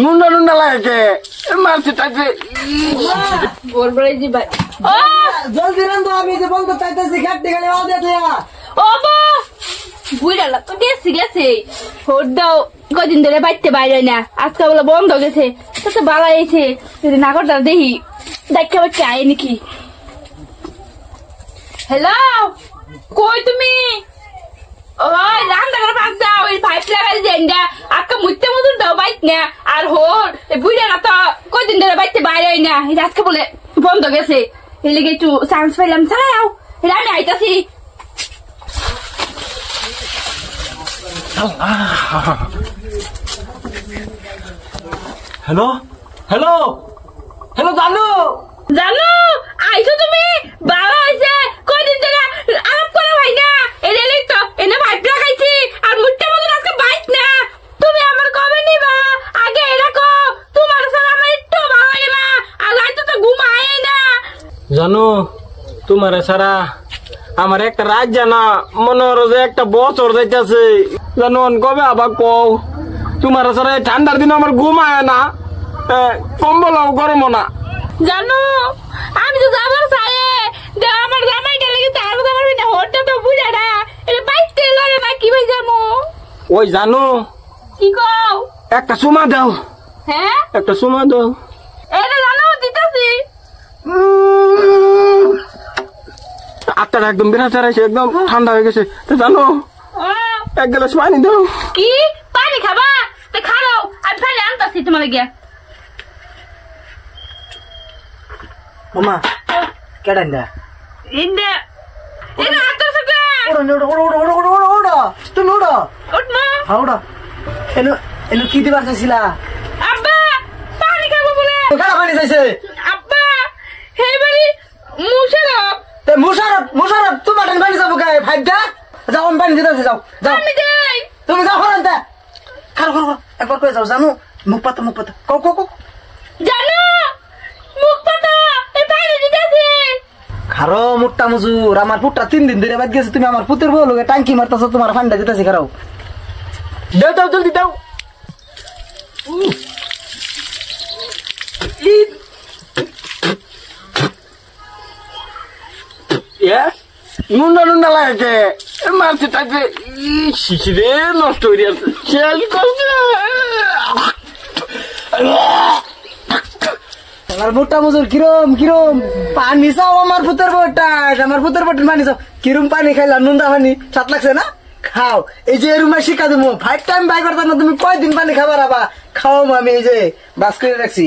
নুন্ডা নুন্ডা লাগে মারছে তাকে জলদি রান্ধো আমি যে বলতে চাইতেছি ঘাটতে গেলে আও দেখে বুড়ালা তো গেছি গেছে ভোট দাও কদিন ধরে বাইতে বাইরে না আজকে বলে বন্ধ গেছে তো বালা এসে যদি না করতে দেখি দেখতে পাচ্ছি আয় নাকি। হ্যালো কই তুমি ওই রান্না করে ভাগ দাও ওই পাইপ লাগাই জেন্ডা আজকে মুইতে মতন দাও বাইক না আর হোর বুড়ালা তো কদিন ধরে বাইতে বাইরে না আজকে বলে বন্ধ গেছে এই লেগে একটু চান্স পাইলাম চালাও আমি আইতাছি। হ্যালো হ্যালো হ্যালো জানো জানো আইছো তুমি বাবা আইছে কয়দিন ধরে আলাপ করা হয় না এনে তো এনে ভাইপ লাগাইছি আর মুট্টা মতন আজকে বাইক না তুমি আমার কবে নিবা আগে এরকো তোমার সাথে আমার একটু ভালো লাগে না আর রাতে তো ঘুমায় না জানো তোমার সারা আমার একটা রাত জানা মনে হলো যে একটা বছর যাইতেছে জানো কবে আবার কও তোমার সারা ঠান্ডার দিন আমার ঘুম আয় না কম্বলও গরমও না জানো আমি তো যাবার চাই আমার জামাইটা লেগে তার কথা পারবি না হঠাৎ তো বুঝা না এটা বাইকতে লড়ে না কি ভাই যাবো ওই জানো কি কও একটা সুমা দাও হ্যাঁ একটা সুমা দাও এটা জানো দিতেছি আত্মাটা একদম বিরাট চারাইছে একদম ঠান্ডা হয়ে গেছে তো জানো এক গ্লাস পানি দাও কি পানি খাবা তো খাও আমি পানি আনতাছি তোমার গিয়া ওমা কেডান্ডা ইন্দে এটা আতর সকা ওড়ো তুমি ওড়ো উঠমা ওড়ো এনো এনো কি দিবার চাইছিলা আব্বা পানি খাবো বলে কারা পানি চাইছে আব্বা হেবারি মুশারফ তোমার পানি যাবো গায়ে ভাইটা যাও আমি পানি দিতে যাও যাও আমি যাই তুমি যাও করেন তা খারো একবার করে যাও জানো মুখ পাতা কও জানো মুখ পাতা এই পানি দিতেছি খারো মুট্টা মজুর আমার পুটটা 3 দিন ধরে বাদ গেছে তুমি আমার পুতের বউ লগে টাঙ্কি মারতাছো তোমার ফান্ডা দিতেছি খারাও দাও জলদি দাও নুন্ডা লাগে মারছে তাকে শিশিরে নষ্ট হয়ে যাচ্ছে শেষ করছে আমার ভুট্টা মজুর কিরম পানি চাও আমার পুতের বটের পানি চাও কিরম পানি খাইলাম নুন্ডা পানি 7 লাগছে না খাও এই যে রুমে শিখা দেবো 5 টাইম বাই করতাম না তুমি কয়দিন পানি খাবার আবা খাও আমি এই যে বাস করে রাখছি